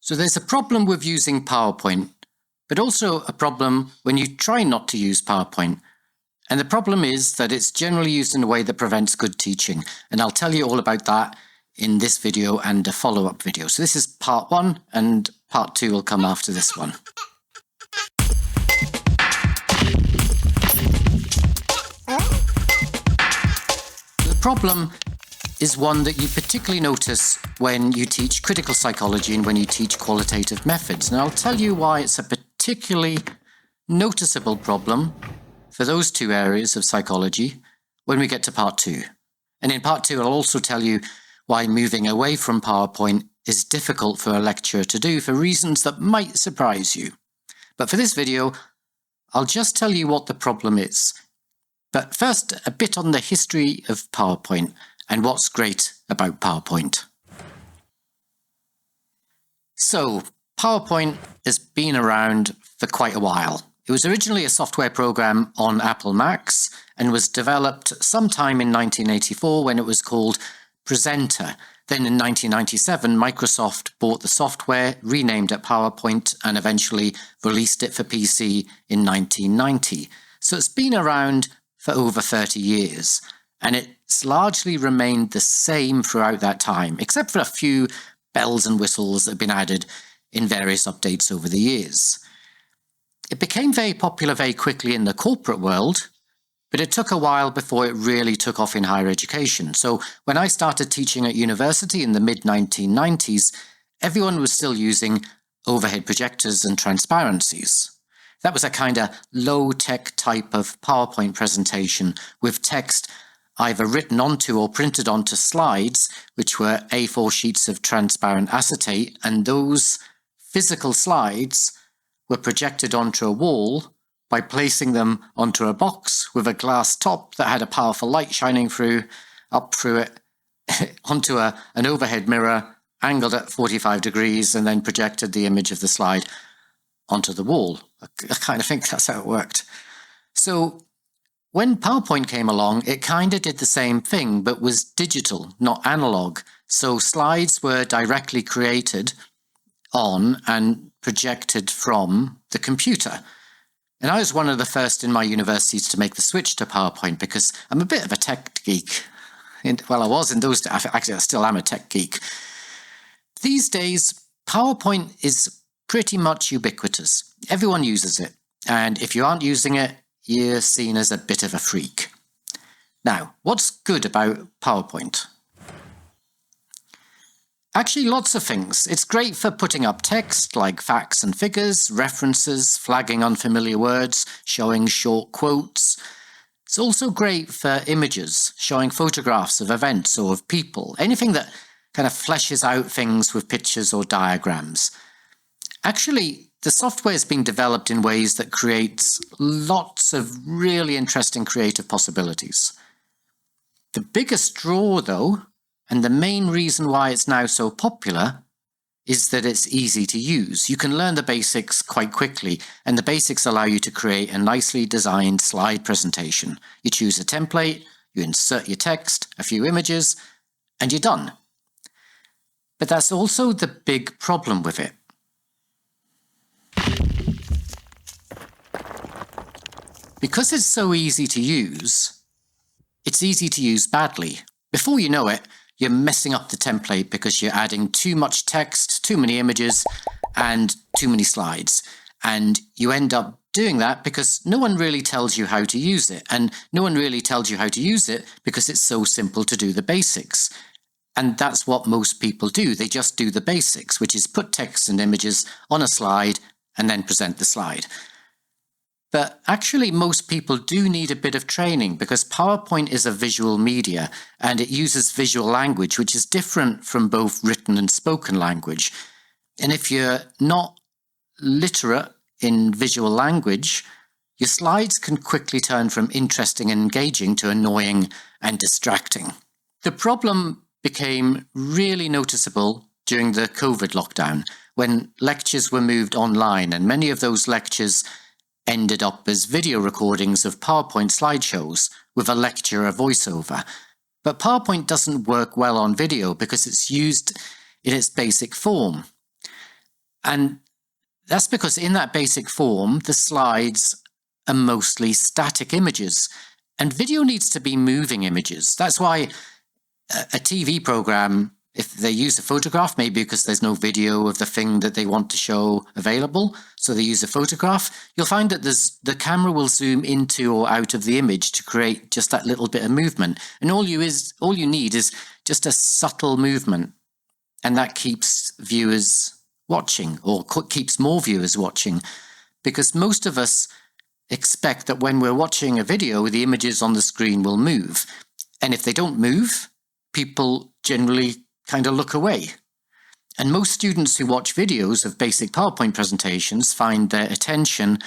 So there's a problem with using PowerPoint, but also a problem when you try not to use PowerPoint. And the problem is that it's generally used in a way that prevents good teaching. And I'll tell you all about that in this video and a follow-up video. So this is part 1, and part 2 will come after this one. The problem is one that you particularly notice when you teach critical psychology and when you teach qualitative methods. And I'll tell you why it's a particularly noticeable problem for those two areas of psychology when we get to part 2. And in part 2, I'll also tell you why moving away from PowerPoint is difficult for a lecturer to do for reasons that might surprise you. But for this video, I'll just tell you what the problem is. But first, a bit on the history of PowerPoint and what's great about PowerPoint. So, PowerPoint has been around for quite a while. It was originally a software program on Apple Macs and was developed sometime in 1984 when it was called Presenter. Then in 1997, Microsoft bought the software, renamed it PowerPoint, and eventually released it for PC in 1990. So it's been around for over 30 years, and it's largely remained the same throughout that time, except for a few bells and whistles that have been added in various updates over the years. It became very popular very quickly in the corporate world, but it took a while before it really took off in higher education. So when I started teaching at university in the mid-1990s, everyone was still using overhead projectors and transparencies. That was a kind of low-tech type of PowerPoint presentation with text either written onto or printed onto slides, which were A4 sheets of transparent acetate, and those physical slides were projected onto a wall by placing them onto a box with a glass top that had a powerful light shining up through it, onto an overhead mirror angled at 45 degrees, and then projected the image of the slide onto the wall. I kind of think that's how it worked. So when PowerPoint came along, it kind of did the same thing, but was digital, not analog. So slides were directly created on and projected from the computer. And I was one of the first in my universities to make the switch to PowerPoint because I'm a bit of a tech geek. Well, I was in those days. Actually, I still am a tech geek. These days, PowerPoint is pretty much ubiquitous. Everyone uses it. And if you aren't using it, you're seen as a bit of a freak. Now, what's good about PowerPoint? Actually, lots of things. It's great for putting up text like facts and figures, references, flagging unfamiliar words, showing short quotes. It's also great for images, showing photographs of events or of people, anything that kind of fleshes out things with pictures or diagrams. Actually, the software is being developed in ways that creates lots of really interesting creative possibilities. The biggest draw, though, and the main reason why it's now so popular, is that it's easy to use. You can learn the basics quite quickly, and the basics allow you to create a nicely designed slide presentation. You choose a template, you insert your text, a few images, and you're done. But that's also the big problem with it. Because it's so easy to use, it's easy to use badly. Before you know it, you're messing up the template because you're adding too much text, too many images, and too many slides. And you end up doing that because no one really tells you how to use it. And no one really tells you how to use it because it's so simple to do the basics. And that's what most people do. They just do the basics, which is put text and images on a slide and then present the slide. But actually, most people do need a bit of training because PowerPoint is a visual media and it uses visual language, which is different from both written and spoken language. And if you're not literate in visual language, your slides can quickly turn from interesting and engaging to annoying and distracting. The problem became really noticeable during the COVID lockdown when lectures were moved online, and many of those lectures ended up as video recordings of PowerPoint slideshows with a lecturer voiceover. But PowerPoint doesn't work well on video because it's used in its basic form. And that's because in that basic form, the slides are mostly static images. And video needs to be moving images. That's why a TV program, if they use a photograph, maybe because there's no video of the thing that they want to show available, so they use a photograph, you'll find that the camera will zoom into or out of the image to create just that little bit of movement. And all you need is just a subtle movement. And that keeps viewers watching, or keeps more viewers watching, because most of us expect that when we're watching a video, the images on the screen will move. And if they don't move, people generally kind of look away. And most students who watch videos of basic PowerPoint presentations find their attention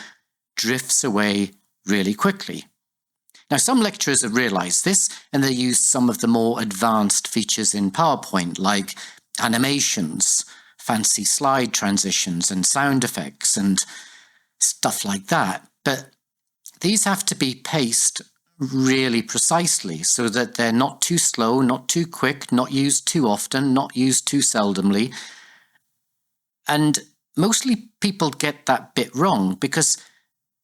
drifts away really quickly. Now, some lecturers have realized this, and they use some of the more advanced features in PowerPoint, like animations, fancy slide transitions, and sound effects, and stuff like that. But these have to be paced really precisely so that they're not too slow, not too quick, not used too often, not used too seldomly. And mostly people get that bit wrong because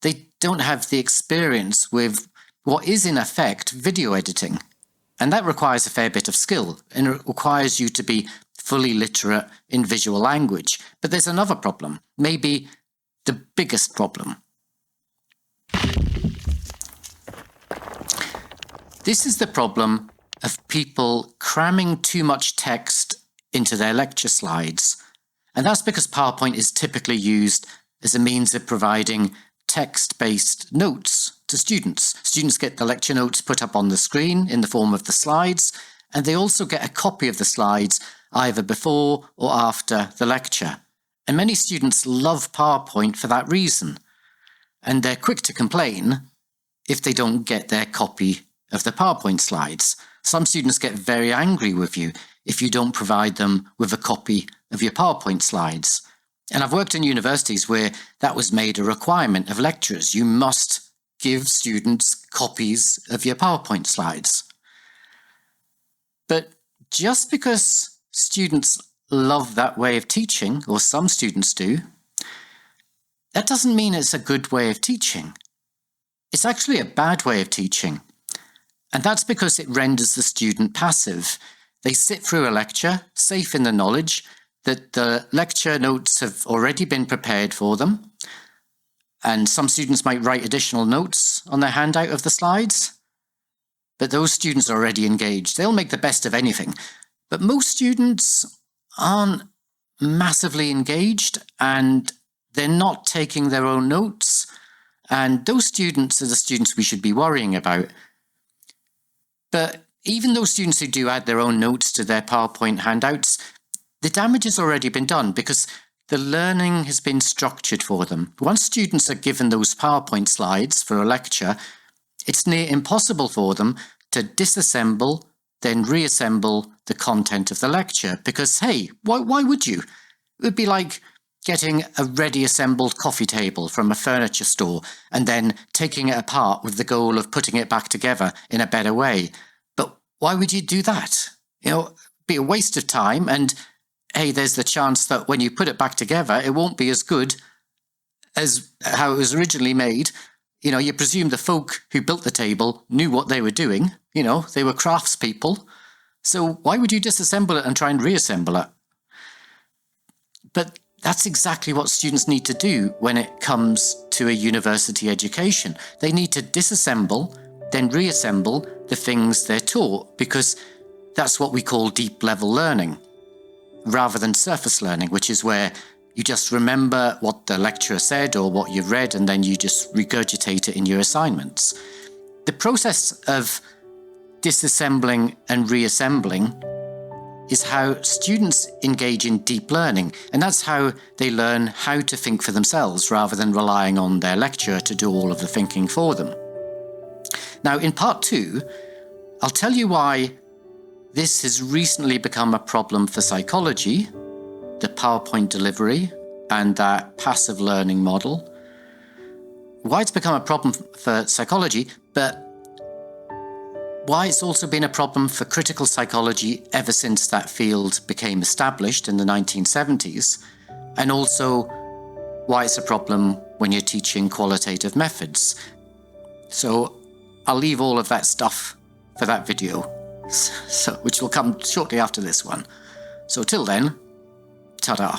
they don't have the experience with what is in effect video editing. And that requires a fair bit of skill, and it requires you to be fully literate in visual language. But there's another problem, maybe the biggest problem. This is the problem of people cramming too much text into their lecture slides. And that's because PowerPoint is typically used as a means of providing text-based notes to students. Students get the lecture notes put up on the screen in the form of the slides, and they also get a copy of the slides either before or after the lecture. And many students love PowerPoint for that reason. And they're quick to complain if they don't get their copy of the PowerPoint slides. Some students get very angry with you if you don't provide them with a copy of your PowerPoint slides. And I've worked in universities where that was made a requirement of lecturers. You must give students copies of your PowerPoint slides. But just because students love that way of teaching, or some students do, that doesn't mean it's a good way of teaching. It's actually a bad way of teaching. And that's because it renders the student passive. They sit through a lecture, safe in the knowledge that the lecture notes have already been prepared for them. And some students might write additional notes on their handout of the slides. But those students are already engaged. They'll make the best of anything. But most students aren't massively engaged, and they're not taking their own notes. And those students are the students we should be worrying about. But even those students who do add their own notes to their PowerPoint handouts, the damage has already been done because the learning has been structured for them. Once students are given those PowerPoint slides for a lecture, it's near impossible for them to disassemble, then reassemble the content of the lecture. Because, hey, why would you? It would be like getting a ready assembled coffee table from a furniture store and then taking it apart with the goal of putting it back together in a better way. But why would you do that? It'd be a waste of time, and hey, there's the chance that when you put it back together, it won't be as good as how it was originally made. You presume the folk who built the table knew what they were doing. They were craftspeople. So why would you disassemble it and try and reassemble it? But that's exactly what students need to do when it comes to a university education. They need to disassemble, then reassemble the things they're taught, because that's what we call deep level learning, rather than surface learning, which is where you just remember what the lecturer said or what you've read, and then you just regurgitate it in your assignments. The process of disassembling and reassembling is how students engage in deep learning, and that's how they learn how to think for themselves rather than relying on their lecturer to do all of the thinking for them. Now, in part 2, I'll tell you why this has recently become a problem for psychology, the PowerPoint delivery, and that passive learning model. Why it's become a problem for psychology, but why it's also been a problem for critical psychology ever since that field became established in the 1970s, and also why it's a problem when you're teaching qualitative methods. So I'll leave all of that stuff for that video, which will come shortly after this one. So till then, ta-da.